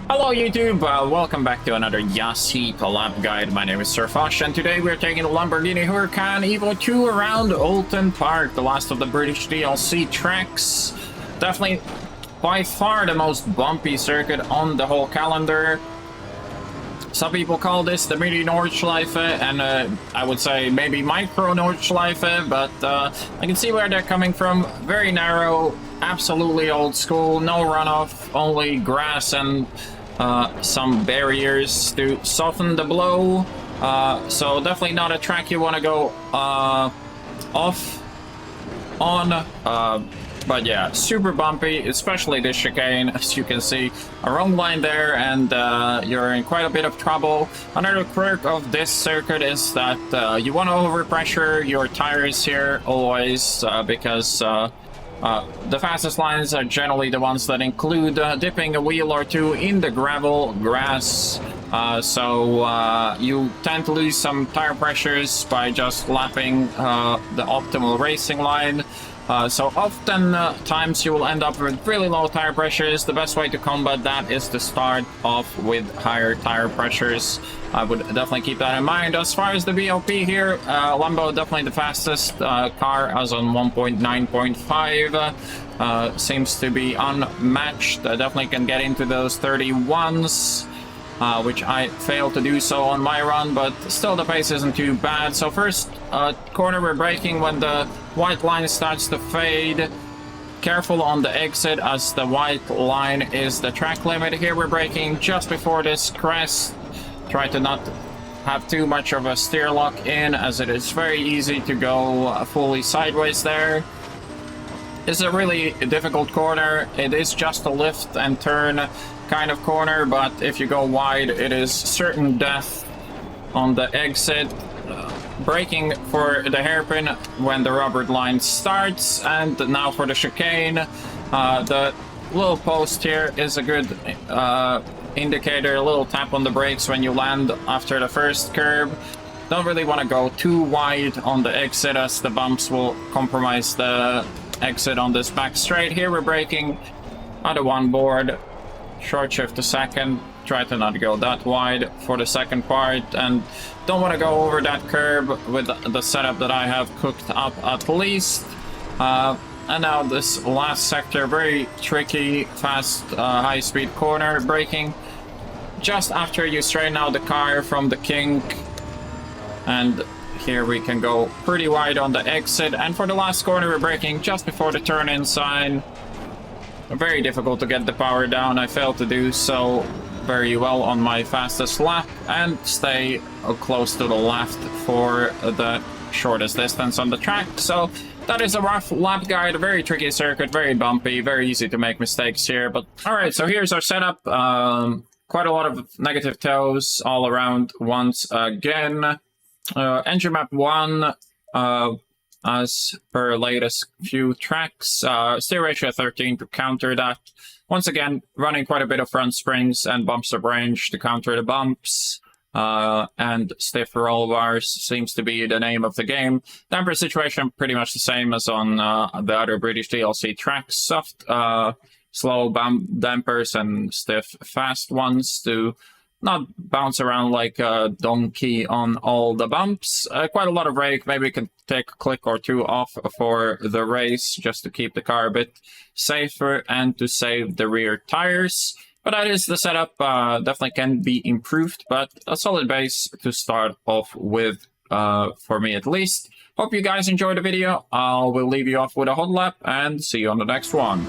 Hello YouTube, welcome back to another Yassi lap guide. My name is Sir Foch, and today we're taking the Lamborghini Huracan EVO2 around Oulton Park, the last of the British DLC tracks. Definitely by far the most bumpy circuit on the whole calendar. Some people call this the mini Nordschleife, and I would say maybe micro Nordschleife, but I can see where they're coming from. Very narrow, absolutely old school, no runoff, only grass and some barriers to soften the blow. So definitely not a track you want to go off on. But yeah, super bumpy, especially this chicane. As you can see, a wrong line there, and you're in quite a bit of trouble. Another quirk of this circuit is that you want to overpressure your tires here always, because the fastest lines are generally the ones that include dipping a wheel or two in the gravel, grass. So you tend to lose some tire pressures by just lapping the optimal racing line. So often times you will end up with really low tire pressures. The best way to combat that is to start off with higher tire pressures. I would definitely keep that in mind. As far as the VOP here, Lambo definitely the fastest car, as on 1.9.5. Seems to be unmatched. Definitely can get into those 31s. Which I failed to do so on my run, but still the pace isn't too bad. So first corner we're braking when the white line starts to fade. Careful on the exit, as the white line is the track limit. Here we're braking just before this crest. Try to not have too much of a steer lock in, as it is very easy to go fully sideways there. It's a really difficult corner. It is just a lift and turn kind of corner, but if you go wide, it is certain death on the exit. Braking for the hairpin when the rubbered line starts, and now for the chicane. The little post here is a good indicator, a little tap on the brakes when you land after the first curb. Don't really want to go too wide on the exit, as the bumps will compromise the exit on this back straight. Here we're braking on the one board. Short shift to second, try to not go that wide for the second part, and don't want to go over that curb with the setup that I have cooked up at least. And now this last sector, very tricky, fast, high-speed corner, braking just after you straighten out the car from the kink. And here we can go pretty wide on the exit, and for the last corner we're braking just before the turn-in sign. Very difficult to get the power down. I failed to do so very well on my fastest lap, and stay close to the left for the shortest distance on the track. So that is a rough lap guide, a very tricky circuit, very bumpy, very easy to make mistakes here. But alright, so here's our setup. Quite a lot of negative toes all around once again. Engine map 1, as per latest few tracks. Steer ratio 13 to counter that. Once again, running quite a bit of front springs and bump stop range to counter the bumps. And stiff roll bars seems to be the name of the game. Damper situation pretty much the same as on the other British DLC tracks. Soft, slow dampers and stiff fast ones to not bounce around like a donkey on all the bumps. Quite a lot of rake. Maybe we can take a click or two off for the race just to keep the car a bit safer and to save the rear tires. But that is the setup. Definitely can be improved, but a solid base to start off with, for me at least. Hope you guys enjoyed the video. I will leave you off with a hot lap and see you on the next one.